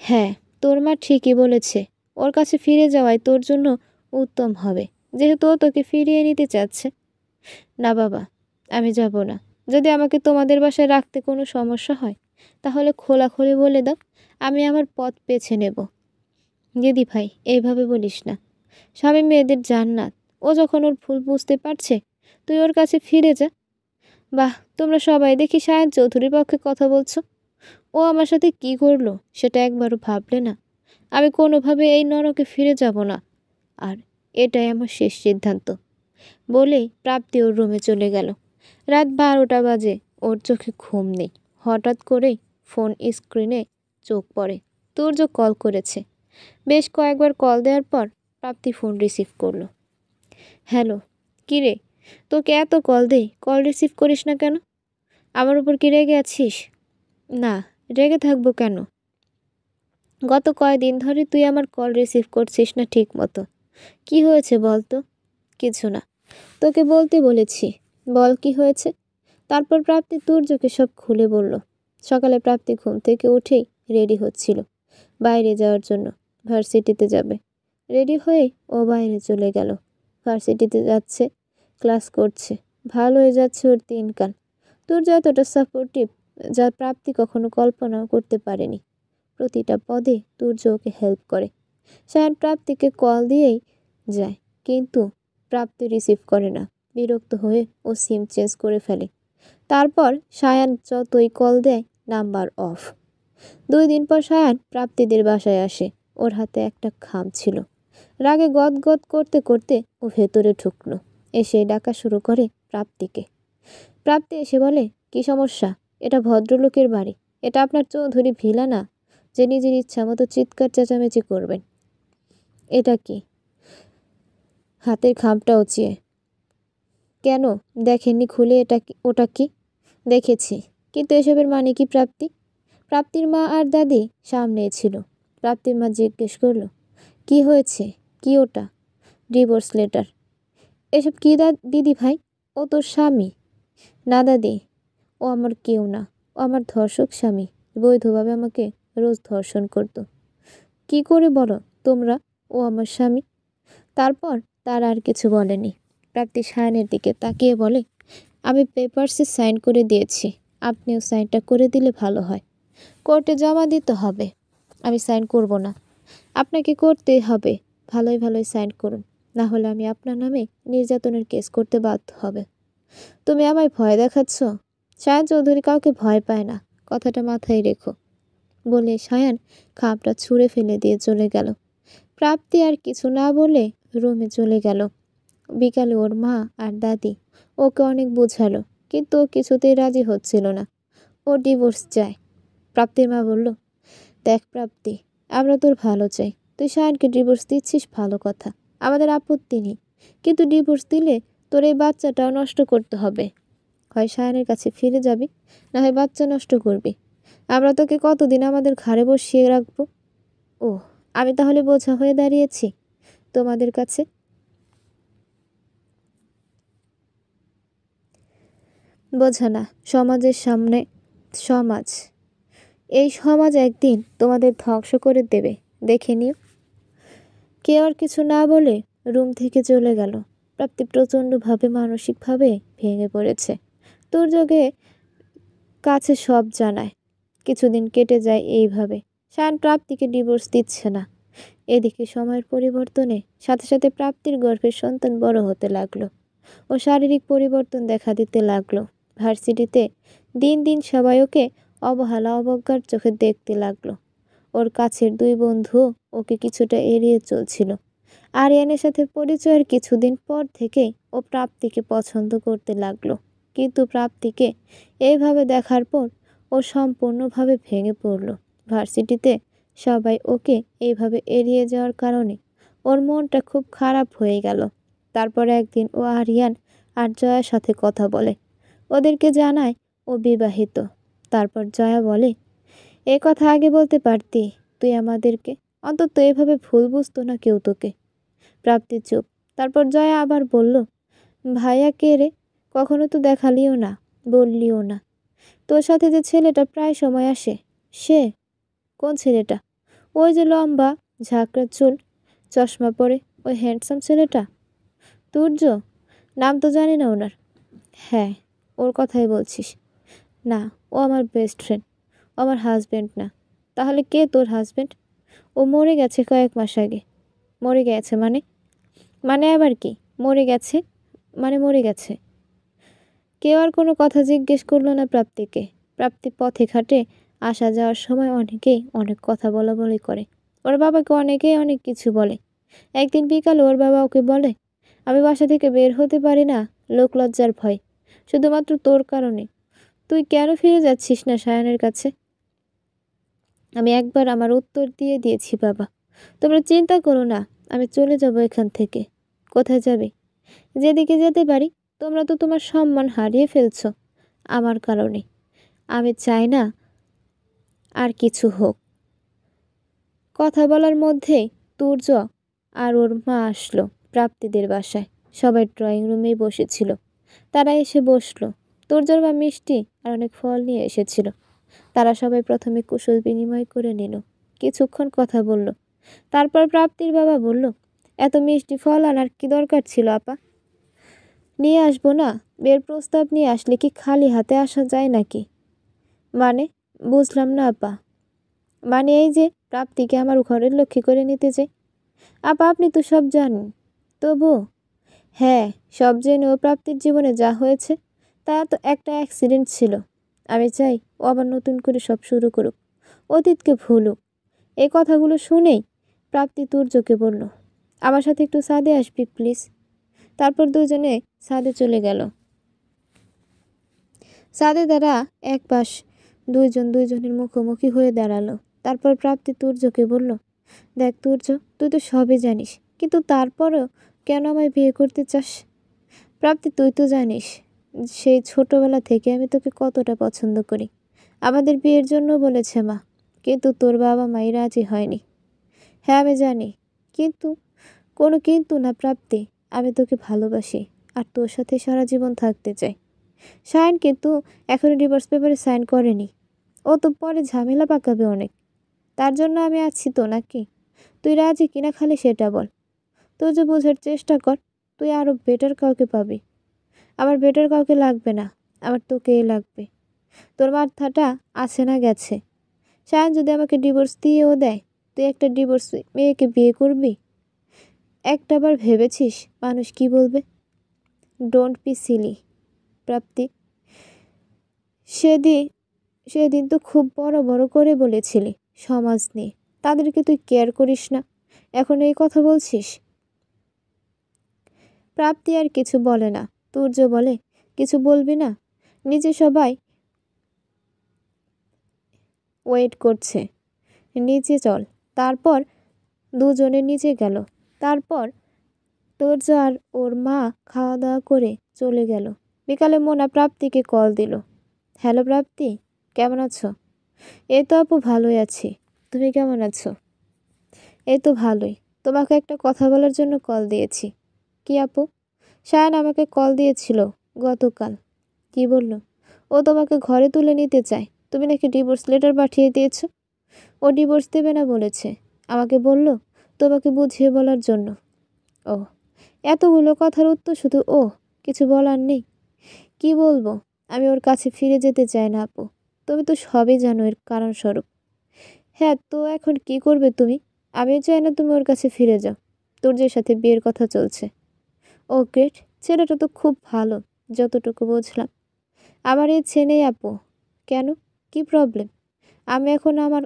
হ্যাঁ, তোর মা ঠিকই বলেছে, ওর কাছে ফিরে যাওয়াই তোর জন্য উত্তম হবে, যেহেতু ও তোকে ফিরিয়ে নিতে চাচ্ছে। না বাবা, আমি যাব না। যদি আমাকে তোমাদের বাসায় রাখতে কোনো সমস্যা হয় তাহলে খোলাখুলি বলে দাও, আমি আমার পথ বেছে নেব। দিদি ভাই, এইভাবে বলিস না। স্বামী মেয়েদের জান্নাত। ও যখন ওর ভুল বুঝতে পারছে, তুই ওর কাছে ফিরে যা। বাহ, তোমরা সবাই দেখি সায়ন চৌধুরীর পক্ষে কথা বলছো। ও আমার সাথে কি করলো সেটা একবারও ভাবলে না? আমি কোনোভাবে এই নরকে ফিরে যাব না, আর এটাই আমার শেষ সিদ্ধান্ত। বলেই প্রাপ্তি ওর রুমে চলে গেল। রাত 12টা বাজে, ওর চোখে ঘুম নেই। হঠাৎ করেই ফোন স্ক্রিনে চোখ পড়ে। তুর্য কল করেছে। বেশ কয়েকবার কল দেওয়ার পর প্রাপ্তি ফোন রিসিভ করলো। হ্যালো, কিরে, তোকে এত কল দেই, কল রিসিভ করিস না কেন? আমার উপর কি রেগে আছিস? না, রেগে থাকবো কেন? গত কয়দিন ধরে তুই আমার কল রিসিভ করছিস না ঠিক মতো। কি হয়েছে বল তো? কিছু না, তোকে বলতে বলেছি, বল কি হয়েছে। তারপর প্রাপ্তি তুর্যকে সব খুলে বলল। সকালে প্রাপ্তি ঘুম থেকে উঠেই রেডি হচ্ছিল বাইরে যাওয়ার জন্য। ভার্সিটিতে যাবে। রেডি হয়ে ও বাইরে চলে গেল। ভার্সিটিতে যাচ্ছে, ক্লাস করছে, ভালো হয়ে যাচ্ছে ওর দিনকাল। তুর্য এতটা সাপোর্টিভ যা প্রাপ্তি কখনো কল্পনাও করতে পারেনি। প্রতিটা পদে তুর্য ওকে হেল্প করে। সায়ন প্রাপ্তিকে কল দিয়েই যায়, কিন্তু প্রাপ্তি রিসিভ করে না। বিরক্ত হয়ে ও সিম চেঞ্জ করে ফেলে। তারপর সায়ান যতই কল দেয়, নাম্বার অফ। 2 দিন পর সায়ান প্রাপ্তিদের বাসায় আসে। ওর হাতে একটা খাম ছিল। রাগে গদগদ করতে করতে ও ভেতরে ঢুকলো। এসে ডাকা শুরু করে প্রাপ্তিকে। প্রাপ্তি এসে বলে, কি সমস্যা? এটা ভদ্রলোকের বাড়ি। এটা আপনার চৌধুরী ভিলা না যে নিজের ইচ্ছা মতো চিৎকার চেঁচামেচি করবেন। এটা কি? হাতের খামটা উঁচিয়ে। কেন দেখেননি খুলে? ওটা কি? দেখেছি, কিন্তু এসবের মানে কি প্রাপ্তি? প্রাপ্তির মা আর দাদি সামনে ছিল। প্রাপ্তির মা জিজ্ঞেস করলো, কি হয়েছে? কি ওটা? Divorce letter. এসব কি দিদি ভাই? ও তোর স্বামী। না দাদি, ও আমার কেউ না। ও আমার ধর্ষক স্বামী। বৈধভাবে আমাকে রোজ ধর্ষণ করতো। কি করে বলো তোমরা ও আমার স্বামী? তারপর তার আর কিছু বলেনি। প্রাপ্তি সায়নের দিকে তাকিয়ে বলে, আমি পেপারসে সাইন করে দিয়েছি, আপনিও সাইনটা করে দিলে ভালো হয়। কোর্টে জমা দিতে হবে। আমি সাইন করব না। আপনাকে করতেই হবে। ভালোই ভালোই সাইন করুন, না হলে আমি আপনার নামে নির্যাতনের কেস করতে বাধ্য হবে। তুমি আমায় ভয় দেখাচ্ছ? সায়ন চৌধুরী কাউকে ভয় পায় না, কথাটা মাথায় রেখো। বলে সায়ান খাপটা ছুঁড়ে ফেলে দিয়ে চলে গেল। প্রাপ্তি আর কিছু না বলে রুমে চলে গেল। বিকালে ওর মা আর দাদি ওকে অনেক বোঝালো, কিন্তু ও কিছুতেই রাজি হচ্ছিল না। ও ডিভোর্স চায়। প্রাপ্তির মা বলল, দেখ প্রাপ্তি, আমরা তোর ভালো চাই। তুই সায়নকে ডিভোর্স দিচ্ছিস, ভালো কথা, আমাদের আপত্তি নেই। কিন্তু ডিভোর্স দিলে তোর এই বাচ্চাটাও নষ্ট করতে হবে। হয় সায়নের কাছে ফিরে যাবি, না হয় বাচ্চা নষ্ট করবি। আমরা তোকে কতদিন আমাদের ঘাড়ে বসিয়ে রাখবো? ও, আমি তাহলে বোঝা হয়ে দাঁড়িয়েছি তোমাদের কাছে? বোঝা না, সমাজের সামনে সমাজ। এই সমাজ একদিন তোমাদের ধ্বংস করে দেবে, দেখে নিও। কেউ আর কিছু না বলে রুম থেকে চলে গেল। প্রাপ্তি প্রচণ্ডভাবে মানসিকভাবে ভেঙে পড়েছে। দুর্যোগে কাছে সব জানায়। কিছুদিন কেটে যায় এইভাবে। সায়ন প্রাপ্তিকে ডিভোর্স দিচ্ছে না। এদিকে সময়ের পরিবর্তনে সাথে সাথে প্রাপ্তির গর্ভের সন্তান বড় হতে লাগলো ও শারীরিক পরিবর্তন দেখা দিতে লাগলো। ভার্সিটিতে দিন দিন সবাই ওকে অবহেলা অবজ্ঞার চোখে দেখতে লাগলো। ওর কাছের 2 বন্ধু ওকে কিছুটা এড়িয়ে চলছিল। আরিয়ানের সাথে পরিচয়ের কিছুদিন পর থেকেই ও প্রাপ্তিকে পছন্দ করতে লাগলো। কিন্তু প্রাপ্তিকে এইভাবে দেখার পর ও সম্পূর্ণভাবে ভেঙে পড়ল। ভার্সিটিতে সবাই ওকে এইভাবে এড়িয়ে যাওয়ার কারণে ওর মনটা খুব খারাপ হয়ে গেল। তারপর একদিন ও আরিয়ান আর জয়ার সাথে কথা বলে। ওদেরকে জানায় ও বিবাহিত। তারপর জয়া বলে, এ কথা আগে বলতে পারতি, তুই আমাদেরকে। অন্তত এভাবে ভুল বুঝতো না কেউ তোকে। প্রাপ্তি চুপ। তারপর জয়া আবার বলল, ভাইয়া কে রে? কখনো তো দেখালিও না, বললিও না। তোর সাথে যে ছেলেটা প্রায় সময় আসে, সে? কোন ছেলেটা? ওই যে লম্বা, ঝাঁকড়া চুল, চশমা পরে। ওই হ্যান্ডসাম ছেলেটা? তুর্য? নাম তো জানি না ওনার। হ্যাঁ, ওর কথাই বলছিস? না, ও আমার বেস্ট ফ্রেন্ড, ও আমার হাজব্যান্ড না। তাহলে কে তোর হাজব্যান্ড? ও মরে গেছে কয়েক মাস আগে। মরে গেছে মানে? মানে আবার কি? মরে গেছে মানে মরে গেছে। কেউ আর কোনো কথা জিজ্ঞেস করলো না প্রাপ্তিকে। প্রাপ্তি পথে ঘাটে আসা যাওয়ার সময় অনেকেই অনেক কথা বলা বলি করে। ওর বাবাকে অনেকেই অনেক কিছু বলে। একদিন বিকালে ওর বাবা ওকে বলে, আমি বাসা থেকে বের হতে পারি না লোক লজ্জার ভয়, শুধুমাত্র তোর কারণে। তুই কেন ফিরে যাচ্ছিস না সায়ানের কাছে? আমি একবার আমার উত্তর দিয়ে দিয়েছি, বাবা তোমরা চিন্তা করো না, আমি চলে যাব এখান থেকে। কোথায় যাবে? যেদিকে যেতে পারি। তোমরা তো তোমার সম্মান হারিয়ে ফেলছো আমার কারণে। আমি চাই না আর কিছু হোক। কথা বলার মধ্যেই তুর্য আর ওর মা আসলো প্রাপ্তিদের বাসায়। সবাই ড্রয়িং রুমেই বসেছিল। তারা এসে বসলো। তুর্যর মা মিষ্টি আর অনেক ফল নিয়ে এসেছিল। তারা সবাই প্রথমে কুশল বিনিময় করে নিল। কিছুক্ষণ কথা বলল। তারপর প্রাপ্তির বাবা বলল, এত মিষ্টি ফল আনার কি দরকার ছিল আপা? নিয়ে আসবো না? বিয়ের প্রস্তাব নিয়ে আসলে কি খালি হাতে আসা যায় নাকি? মানে বুঝলাম না আপা। মানে এই যে প্রাপ্তিকে আমার ঘরের লক্ষ্মী করে নিতে চাই। আপা আপনি তো সব জানেন। তবু হ্যাঁ, সব জেনেও প্রাপ্তির জীবনে যা হয়েছে তা তো একটা অ্যাক্সিডেন্ট ছিল। আমি চাই ও আবার নতুন করে সব শুরু করুক, অতীতকে ভুলুক। এই কথাগুলো শুনেই প্রাপ্তি তুর্যকে বলল, আমার সাথে একটু ছাদে আসবি প্লিজ। তারপর দুজনে ছাদে চলে গেল। ছাদে তারা এক পাশ দুইজন দুইজনের মুখোমুখি হয়ে দাঁড়ালো। তারপর প্রাপ্তি তুর্যকে বলল, দেখ তুর্য, তুই তো সবই জানিস, কিন্তু তারপরেও কেন আমায় বিয়ে করতে চাস? প্রাপ্তি, তুই তো জানিস সেই ছোটবেলা থেকে আমি তোকে কতটা পছন্দ করি। আমাদের বিয়ের জন্য বলেছে মা, কিন্তু তোর বাবা মাই রাজি হয়নি। হ্যাঁ আমি জানি, কিন্তু কোনো কিন্তু না প্রাপ্তি। আমি তোকে ভালোবাসি আর তোর সাথে সারা জীবন থাকতে চাই। সায়ন কিন্তু এখনো ডিভোর্স পেপারে সাইন করেনি। ও তো পরে ঝামেলা পাকাবে অনেক। তার জন্য আমি আছি তো নাকি? তুই রাজি কিনা খালি সেটা বল। তুই যে বোঝার চেষ্টা কর, তুই আরও বেটার কাউকে পাবি। আমার বেটার কাউকে লাগবে না, আমার তোকেই লাগবে। তোর মাথাটা আছে না গেছে? সায়ন যদি আমাকে ডিভোর্স দিয়েও দেয়, তুই একটা ডিভোর্স মেয়েকে বিয়ে করবি? একটাবার ভেবেছিস মানুষ কি বলবে? ডোন্ট বি সিলি প্রাপ্তি। সেদিন সেদিন তো খুব বড় বড় করে বলেছিলি সমাজ নিয়ে, তাদেরকে তুই কেয়ার করিস না, এখন এই কথা বলছিস? প্রাপ্তি আর কিছু বলে না। তুর্য বলে, কিছু বলবি না? নিচে সবাই ওয়েট করছে, নিচে চল। তারপর দুজনে নিচে গেল। তারপর তুর্য আর ওর মা খাওয়া দাওয়া করে চলে গেল। বিকালে মোনা প্রাপ্তিকে কল দিল। হ্যালো প্রাপ্তি, কেমন আছো? এই তো আপু ভালোই আছি। তুমি কেমন আছো? এই তো ভালোই। তোমাকে একটা কথা বলার জন্য কল দিয়েছি। কি আপু? সায়ন আমাকে কল দিয়েছিল গতকাল। কি বলল? ও তোমাকে ঘরে তুলে নিতে চায়। তুমি নাকি ডিভোর্স লেটার পাঠিয়ে দিয়েছো। ও ডিভোর্স দেবে না বলেছে। আমাকে বলল তোমাকে বুঝিয়ে বলার জন্য। ও, এতগুলো কথার উত্তর শুধু ও? কিছু বলার নেই? কি বলবো? আমি ওর কাছে ফিরে যেতে চাই না আপু। তুমি তো সবই জানো এর কারণস্বরূপ। হ্যাঁ, তো এখন কি করবে তুমি? আমিও চাই না তুমি ওর কাছে ফিরে যাও। তুর্যের সাথে বিয়ের কথা চলছে। ও গ্রেট, ছেলেটা তো খুব ভালো যতটুকু বুঝলাম। আমার ইচ্ছে নেই আপু। কেন? কি প্রবলেম? আমি এখন আমার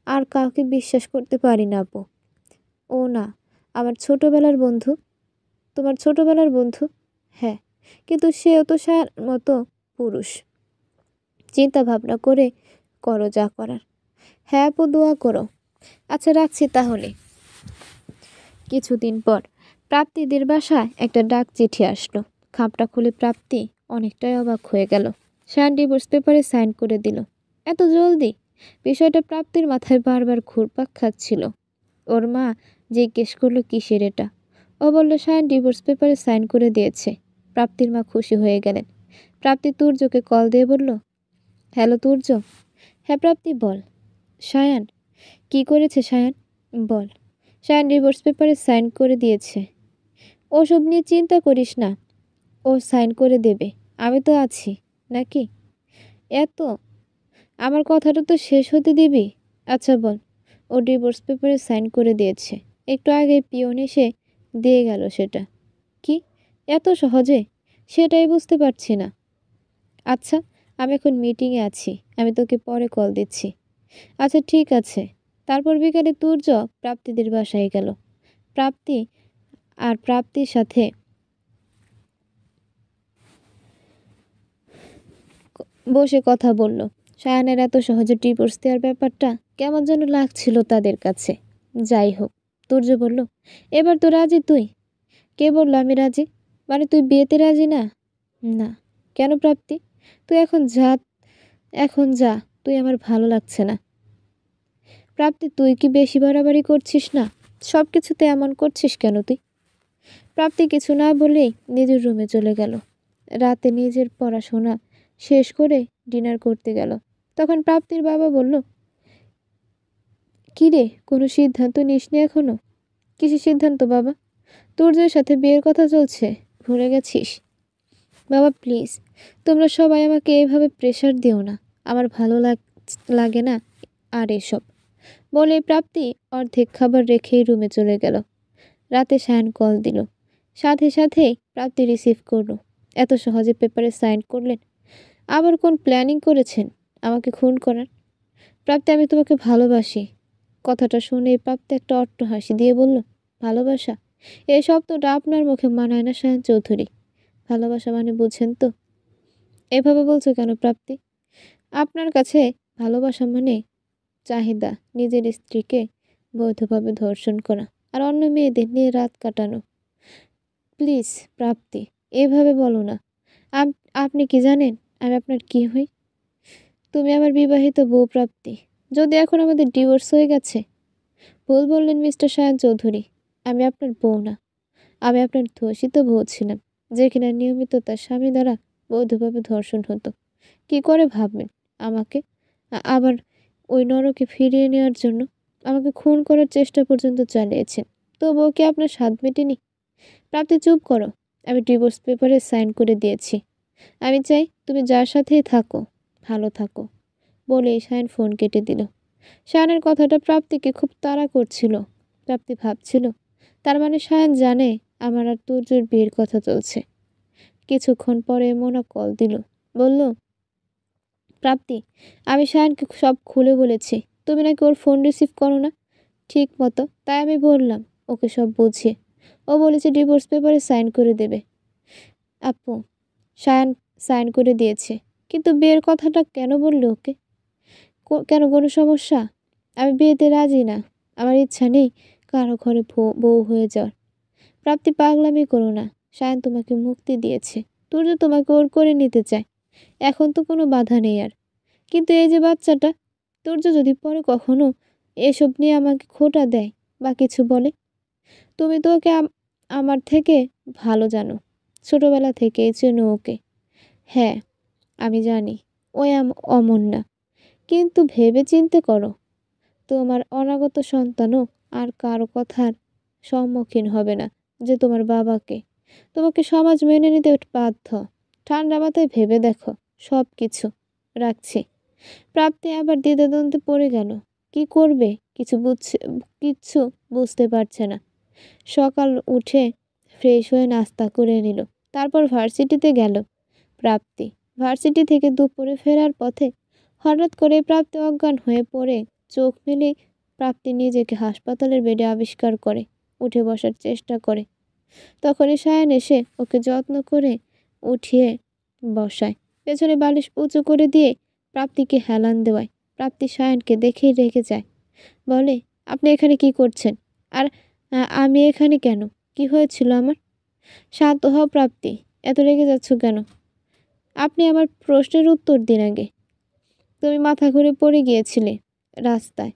আর কাউকে বিশ্বাস করতে পারি না আপু। ও না, আমার ছোটবেলার বন্ধু। তোমার ছোটবেলার বন্ধু? হ্যাঁ, কিন্তু সেও তো মতো পুরুষ। চিন্তা ভাবনা করে করো যা করার। হ্যাঁ আপু, দোয়া করো। আচ্ছা রাখছি তাহলে। কিছুদিন পর প্রাপ্তিদের বাসায় একটা ডাক চিঠি আসলো। খাপটা খুলে প্রাপ্তি অনেকটাই অবাক হয়ে গেল। সায়ন ডিভোর্স পেপারে সাইন করে দিল। এত জলদি? বিষয়টা প্রাপ্তির মাথায় বারবার ঘুরপাক খাচ্ছিল। ওর মা জিজ্ঞেস করলো কিসের এটা। ও বলল সায়ন ডিভোর্স পেপারে সাইন করে দিয়েছে। প্রাপ্তির মা খুশি হয়ে গেলেন। প্রাপ্তি তুর্যকে কল দিয়ে বলল, হ্যালো তুর্য। হ্যাঁ প্রাপ্তি বল। সায়ান কি করেছে? সায়ান বল। সায়ান ডিভোর্স পেপারে সাইন করে দিয়েছে। ওসব নিয়ে চিন্তা করিস না, ও সাইন করে দেবে, আমি তো আছি নাকি। এত আমার কথাটা তো শেষ হতে দিবি। আচ্ছা বল, ও ডিভোর্স পেপারে সাইন করে দিয়েছে, একটু আগে পিয়ন এসে দিয়ে গেল সেটা। কি, এত সহজে? সেটাই বুঝতে পারছি না। আচ্ছা, আমি এখন মিটিংয়ে আছি, আমি তোকে পরে কল দিচ্ছি। আচ্ছা ঠিক আছে। তারপর বিকালে তুর্য প্রাপ্তিদের বাসায় গেল। প্রাপ্তি আর প্রাপ্তির সাথে বসে কথা বলল। সায়ানের এত সহজে ডিভোর্স দেওয়ার ব্যাপারটা কেমন যেন লাগছিল তাদের কাছে। যাই হোক, তুর্য বলল, এবার তো রাজি তুই? কে বলল আমি রাজি? মানে তুই বিয়েতে রাজি না? না। কেন প্রাপ্তি? তুই এখন যা, তুই আমার ভালো লাগছে না। প্রাপ্তি, তুই কি বেশি বাড়াবাড়ি করছিস না? সব কিছুতে এমন করছিস কেন তুই? প্রাপ্তি কিছু না বলেই নিজের রুমে চলে গেল। রাতে নিজের পড়াশোনা শেষ করে ডিনার করতে গেল। তখন প্রাপ্তির বাবা বলল, কি রে, কোনো সিদ্ধান্ত নিসনি এখনো? কিসের সিদ্ধান্ত বাবা? তুর্যের সাথে বিয়ের কথা চলছে, ভুলে গেছিস? বাবা প্লিজ, তোমরা সবাই আমাকে এইভাবে প্রেশার দিও না, আমার ভালো লাগে না আর এসব বলে প্রাপ্তি অর্ধেক খাবার রেখেই রুমে চলে গেল। রাতে সায়ন কল দিল, সাথে সাথেই প্রাপ্তি রিসিভ করলো। এত সহজে পেপারে সাইন করলেন? আবার কোন প্ল্যানিং করেছেন আমাকে খুন করার? প্রাপ্তি, আমি তোমাকে ভালোবাসি। কথাটা শুনে প্রাপ্তি একটা অট্ট হাসি দিয়ে বলল, ভালোবাসা? এই শব্দটা আপনার মুখে মানায় না সায়ন চৌধুরী। ভালোবাসা মানে বুঝেন তো? এভাবে বলছো কেন প্রাপ্তি? আপনার কাছে ভালোবাসা মানে চাহিদা, নিজের স্ত্রীকে বৈধভাবে ধর্ষণ করা আর অন্য মেয়েদের নিয়ে রাত কাটানো। প্লিজ প্রাপ্তি, এভাবে বলো না। আপনি কি জানেন আমি আপনার কি হই? তুমি আমার বিবাহিত বউ প্রাপ্তি। যদি এখন আমাদের ডিভোর্স হয়ে গেছে। ভুল বললেন মিস্টার সায়ন চৌধুরী, আমি আপনার বউ না, আমি আপনার ধর্ষিত বউ ছিলাম, যে কিনা নিয়মিত তার স্বামী দ্বারা বৈধভাবে ধর্ষণ হতো। কি করে ভাববেন আমাকে আবার ওই নরকে ফিরিয়ে নেওয়ার জন্য আমাকে খুন করার চেষ্টা পর্যন্ত চালিয়েছেন, তবুও কি আপনার স্বাদ মেটেনি? প্রাপ্তি চুপ করো, আমি ডিভোর্স পেপারে সাইন করে দিয়েছি। আমি চাই তুমি যার সাথেই থাকো ভালো থাকো। বলে সায়ন ফোন কেটে দিল। সায়নের কথাটা প্রাপ্তিকে খুব তাড়া করছিল। প্রাপ্তি ভাবছিল, তার মানে সায়ন জানে আমার আর তুর্যের বিয়ের কথা চলছে। কিছুক্ষণ পরে মোনা কল দিল, বলল, প্রাপ্তি, আমি সায়নকে সব খুলে বলেছি, তুমি নাকি ওর ফোন রিসিভ করো না ঠিক মতো, তাই আমি বললাম ওকে সব বুঝিয়ে। ও বলেছে ডিভোর্স পেপারে সাইন করে দেবে। আপু, সায়ন সাইন করে দিয়েছে, কিন্তু বিয়ের কথাটা কেন বললো ওকে? কেন, কোনো সমস্যা? আমি বিয়েতে রাজি না, আমার ইচ্ছা নেই কারো ঘরে বউ হয়ে যাওয়ার। প্রাপ্তি, পাগলামি করো না, সায়ন তোমাকে মুক্তি দিয়েছে, তুর্য তোমাকে ওর করে নিতে চায়, এখন তো কোনো বাধা নেই আর। কিন্তু এই যে বাচ্চাটা, তুর্য যদি পরে কখনো এসব নিয়ে আমাকে খোঁটা দেয় বা কিছু বলে? তুমি তো ওকে আমার থেকে ভালো জানো, ছোটবেলা থেকেই চেনো ওকে। হ্যাঁ আমি জানি ও অমন না, কিন্তু ভেবে চিন্তে করো, তোমার অনাগত সন্তানও আর কারো কথার সম্মুখীন হবে না, যে তোমার বাবাকে। তোমাকে সমাজ মেনে নিতে বাধ্য। ঠান্ডা মাথায় ভেবে দেখো সব কিছু। রাখছি। প্রাপ্তি আবার দ্বিধাদ্বন্দ্বে পড়ে গেল। কি করবে কিচ্ছু বুঝতে পারছে না। সকাল উঠে ফ্রেশ হয়ে নাস্তা করে নিল, তারপর ভার্সিটিতে গেল। প্রাপ্তি ভার্সিটি থেকে দুপুরে ফেরার পথে হঠাৎ করে প্রাপ্তি অজ্ঞান হয়ে পড়ে। চোখ মেলে প্রাপ্তি নিজেকে হাসপাতালের বেডে আবিষ্কার করে। উঠে বসার চেষ্টা করে, তখনই সায়ন এসে ওকে যত্ন করে উঠিয়ে বসায়, পেছনে বালিশ উঁচু করে দিয়ে প্রাপ্তিকে হেলান দেওয়ায়। প্রাপ্তি সায়নকে দেখেই রেগে যায়, বলে, আপনি এখানে কি করছেন? আর আমি এখানে কেন? কি হয়েছিল আমার? শান্ত হও প্রাপ্তি, এত রেগে যাচ্ছ কেন? আপনি আমার প্রশ্নের উত্তর দিন আগে। তুমি মাথা ঘুরে পড়ে গিয়েছিলে রাস্তায়,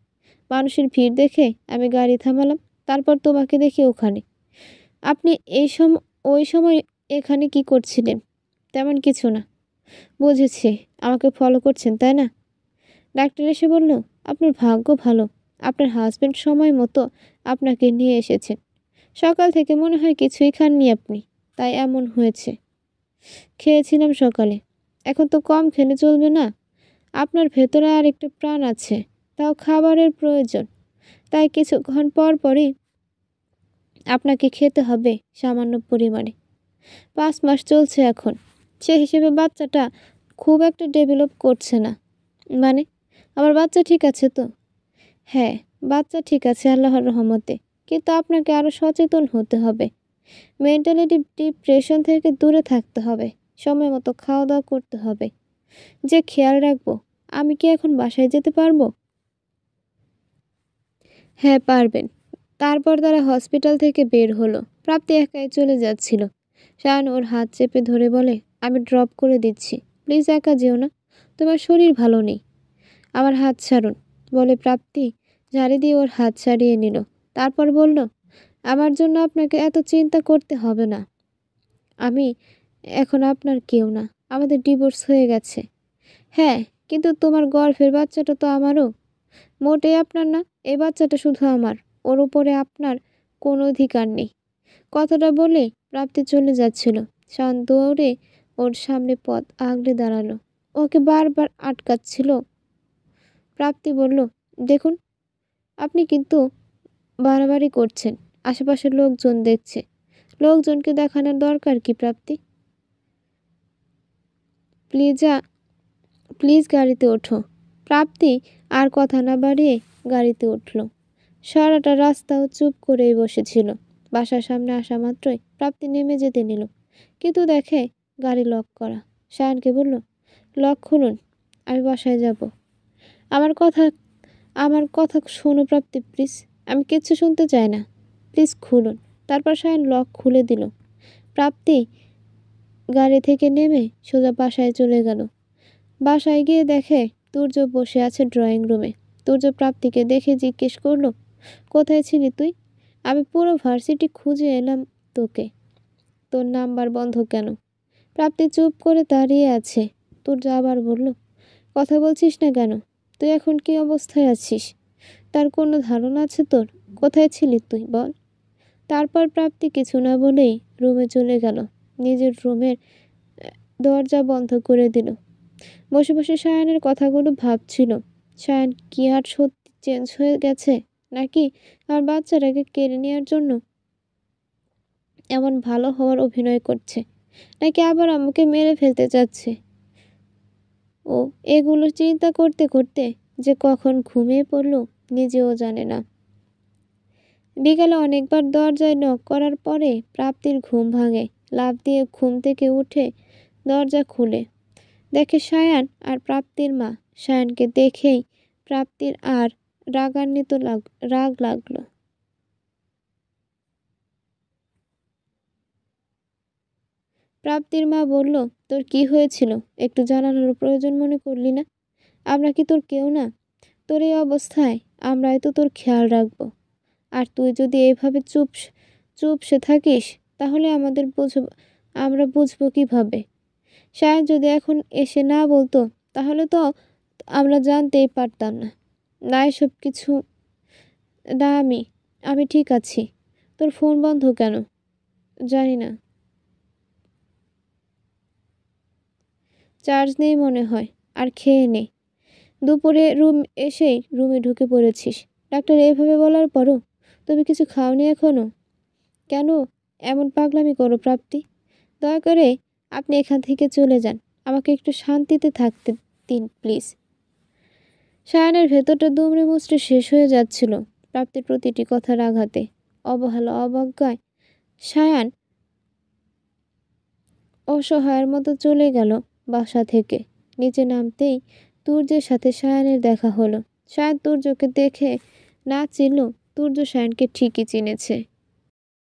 মানুষের ভিড় দেখে আমি গাড়ি থামালাম, তারপর তোমাকে দেখি ওখানে। আপনি ওই সময় এখানে কি করছিলেন? তেমন কিছু না। বুঝেছি, আমাকে ফলো করছেন তাই না? ডাক্তার এসে বলল, আপনার ভাগ্য ভালো, আপনার হাজবেন্ড সময় মতো আপনাকে নিয়ে এসেছেন। সকাল থেকে মনে হয় কিছুই খাননি আপনি, তাই এমন হয়েছে। খেয়েছিলাম সকালে, এখন তো কম খেলে চলবে না। আপনার ভেতরে আর একটা প্রাণ আছে, তাও খাবারের প্রয়োজন। তাই কিছুক্ষণ পর পরই আপনাকে খেতে হবে সামান্য পরিমাণে। 5 মাস চলছে এখন, সে হিসেবে বাচ্চাটা খুব একটা ডেভেলপ করছে না। মানে, আমার বাচ্চা ঠিক আছে তো? হ্যাঁ, বাচ্চা ঠিক আছে আল্লাহর রহমতে, কিন্তু আপনাকে আরও সচেতন হতে হবে। মেন্টালি ডিপ্রেশন থেকে দূরে থাকতে হবে, সময় মতো খাওয়া দাওয়া করতে হবে। যে খেয়াল রাখবো। আমি কি এখন বাসায় যেতে পারবো? হ্যাঁ, পারবেন। তারপর তারা হসপিটাল থেকে বের হলো। প্রাপ্তি একাই চলে যাচ্ছিল। শায়ান ওর হাত চেপে ধরে বলে, আমি ড্রপ করে দিচ্ছি, প্লিজ একা যেও না, তোমার শরীর ভালো নেই। আমার হাত ছাড়ুন, বলে প্রাপ্তি ঝাড়ি দিয়ে ওর হাত ছাড়িয়ে নিল। তারপর বলল, আমার জন্য আপনাকে এত চিন্তা করতে হবে না। আমি এখন আপনার কেউ না, আমাদের ডিভোর্স হয়ে গেছে। হ্যাঁ, কিন্তু তোমার গর্ভের বাচ্চাটা তো আমারও। মোটেই আপনার না, এই বাচ্চাটা শুধু আমার, ওর উপরে আপনার কোনো অধিকার নেই। কথাটা বলে প্রাপ্তি চলে যাচ্ছিল। শান দৌড়ে ওর সামনে পথ আগলে দাঁড়ালো, ওকে বারবার আটকাচ্ছিল। প্রাপ্তি বলল, দেখুন, আপনি কিন্তু বাড়াবাড়ি করছেন, আশেপাশের লোকজন দেখছে। লোকজনকে দেখানোর দরকার কি প্রাপ্তি? প্লিজ গাড়িতে ওঠো। প্রাপ্তি আর কথা না বাড়িয়ে গাড়িতে উঠল। সারাটা রাস্তাও চুপ করেই বসেছিল। বাসার সামনে আসা মাত্রই প্রাপ্তি নেমে যেতে নিল, কিন্তু দেখে গাড়ি লক করা। শায়ানকে বলল, লক খুলুন, আমি বাসায় যাব। আমার কথা আমার কথা শোনো প্রাপ্তি, প্লিজ। আমি কিচ্ছু শুনতে চাই না, প্লিজ খুলুন। তারপর শায়ান লক খুলে দিল। প্রাপ্তি গাড়ি থেকে নেমে সোজা বাসায় চলে গেল। বাসায় গিয়ে দেখে তুর্য বসে আছে ড্রয়িং রুমে। তুর্য প্রাপ্তিকে দেখে জিজ্ঞেস করলো, কোথায় ছিলি তুই? আমি পুরো ভার্সিটি খুঁজে এলাম তোকে, তোর নাম্বার বন্ধ কেন? প্রাপ্তি চুপ করে দাঁড়িয়ে আছে। তুর্য আবার বলল, কথা বলছিস না কেন? তুই এখন কি অবস্থায় আছিস তার কোনো ধারণা আছে তোর? কোথায় ছিলি তুই বল? তারপর প্রাপ্তি কিছু না বলেই রুমে চলে গেল। নিজের রুমের দরজা বন্ধ করে দিল। বসে বসে সায়ানের কথাগুলো ভাবছিল। সায়ান কি আর সত্যি চেঞ্জ হয়ে গেছে, নাকি আমার বাচ্চাটাকে কেড়ে নেওয়ার জন্য এমন ভালো হওয়ার অভিনয় করছে, নাকি আবার আমাকে মেরে ফেলতে চাচ্ছে? ও এগুলো চিন্তা করতে করতে যে কখন ঘুমিয়ে পড়ল নিজেও জানে না। বিকালে অনেকবার দরজায় নক করার পরে প্রাপ্তির ঘুম ভাঙে। লাফ দিয়ে ঘুম থেকে উঠে দরজা খুলে দেখে সায়ান আর প্রাপ্তির মা। সায়ানকে দেখেই প্রাপ্তির আর রাগ লাগলো। প্রাপ্তির মা বলল, তোর কি হয়েছিল, একটু জানানোর প্রয়োজন মনে করলি না? আমরা কি তোর কেউ না? তোর এই অবস্থায় আমরাই তো তোর খেয়াল রাখবো। আর তুই যদি এইভাবে চুপসে থাকিস, তাহলে আমরা বুঝবো কিভাবে? সায়ান যদি এখন এসে না বলতো, তাহলে তো আমরা জানতেই পারতাম না। না এসব কিছু না, আমি ঠিক আছি। তোর ফোন বন্ধ কেন? জানি না, চার্জ নেই মনে হয়। আর খেয়ে নে, দুপুরে এসেই রুমে ঢুকে পড়েছিস। ডাক্তার এইভাবে বলার পরও তুমি কিছু খাওনি এখনো? কেন এমন পাগলামি করো প্রাপ্তি? দয়া করে আপনি এখান থেকে চলে যান, আমাকে একটু শান্তিতে থাকতে দিন প্লিজ। সায়ানের ভেতরটা দুমড়ে মুচড়ে শেষ হয়ে যাচ্ছিল প্রাপ্তির প্রতিটি কথার আঘাতে, অবহেলা, অবজ্ঞায়। সায়ান অসহায়ের মতো চলে গেল বাসা থেকে। নিচে নামতেই তুর্যের সাথে সায়ানের দেখা হলো। সায়ান তুর্যকে দেখে না চিনল, তুর্য সায়ানকে ঠিকই চিনেছে।